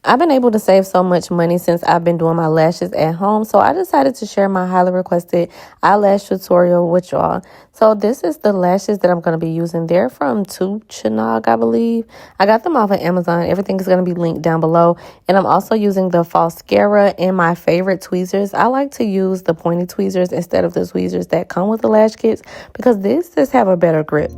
I've been able to save so much money since I've been doing my lashes at home. So I decided to share my highly requested eyelash tutorial with y'all. So this is the lashes that I'm going to be using. They're from Tuchanog, I believe. I got them off of Amazon. Everything is going to be linked down below. And I'm also using the Falscara and my favorite tweezers. I like to use the pointy tweezers instead of the tweezers that come with the lash kits because these just have a better grip.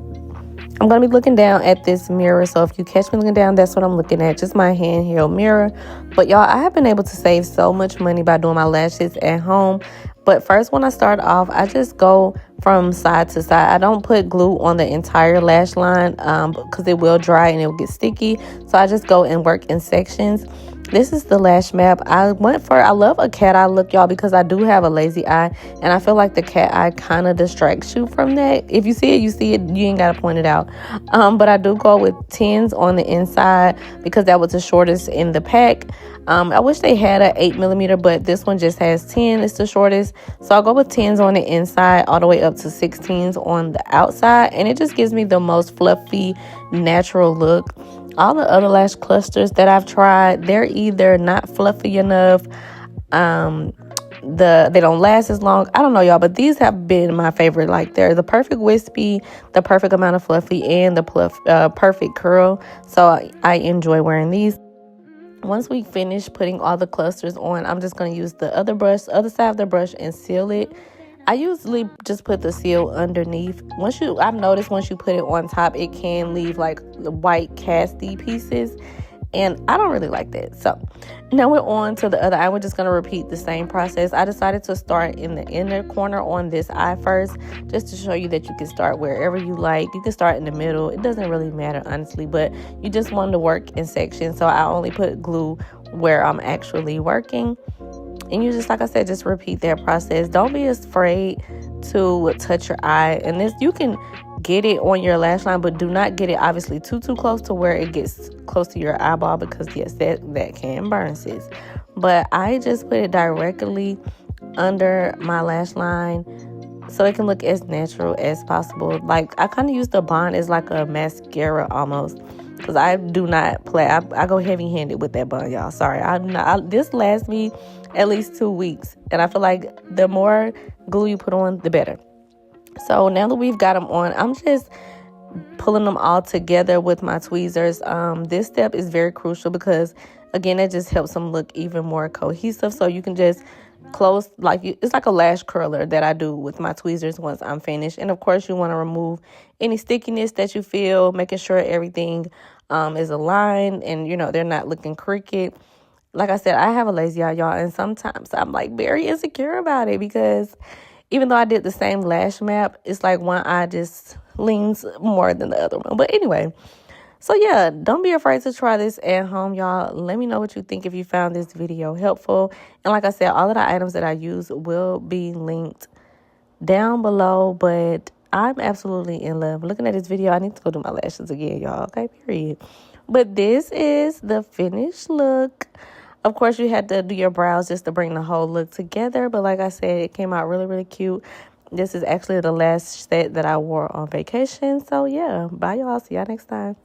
I'm going to be looking down at this mirror, so if you catch me looking down, that's what I'm looking at, just my handheld mirror. But y'all, I have been able to save so much money by doing my lashes at home. But first, when I start off, I just go from side to side. I don't put glue on the entire lash line because it will dry and it will get sticky. So I just go and work in sections. This is the lash map. I love a cat eye look, y'all, because I do have a lazy eye. And I feel like the cat eye kind of distracts you from that. If you see it, you see it. You ain't got to point it out. But I do go with 10s on the inside because that was the shortest in the pack. I wish they had an 8mm, but this one just has 10. It's the shortest. So I'll go with 10s on the inside all the way up to 16s on the outside. And it just gives me the most fluffy, natural look. All the other lash clusters that I've tried, they're either not fluffy enough, they don't last as long. I don't know, y'all, but these have been my favorite. Like, they're the perfect wispy, the perfect amount of fluffy, and the perfect curl. So I enjoy wearing these. Once we finish putting all the clusters on, I'm just going to use the other side of the brush and seal it. I usually just put the seal underneath. I've noticed once you put it on top, it can leave like the white casty pieces. And I don't really like that. So now we're on to the other eye. We're just going to repeat the same process. I decided to start in the inner corner on this eye first, just to show you that you can start wherever you like. You can start in the middle. It doesn't really matter, honestly, but you just want to work in sections. So I only put glue where I'm actually working. And you just, like I said, just repeat that process. Don't be afraid to touch your eye. And this, you can get it on your lash line, but do not get it obviously too close to where it gets close to your eyeball, because yes, that can burn, sis. But I just put it directly under my lash line so it can look as natural as possible. Like, I kind of use the bond as like a mascara almost, because I do not play. I go heavy-handed with that bond, y'all. Sorry. This lasts me at least 2 weeks. And I feel like the more glue you put on, the better. So now that we've got them on, I'm just pulling them all together with my tweezers. This step is very crucial because, again, it just helps them look even more cohesive. So you can just close, it's like a lash curler that I do with my tweezers once I'm finished. And of course, you want to remove any stickiness that you feel, making sure everything is aligned and, they're not looking crooked. Like I said, I have a lazy eye, y'all, and sometimes I'm like very insecure about it because even though I did the same lash map, it's like one eye just leans more than the other one. But anyway, so yeah, don't be afraid to try this at home, y'all. Let me know what you think if you found this video helpful. And like I said, all of the items that I use will be linked down below. But I'm absolutely in love. Looking at this video, I need to go do my lashes again, y'all. Okay, period. But this is the finished look. Of course, you had to do your brows just to bring the whole look together. But like I said, it came out really, really cute. This is actually the last set that I wore on vacation. So yeah, bye y'all. See y'all next time.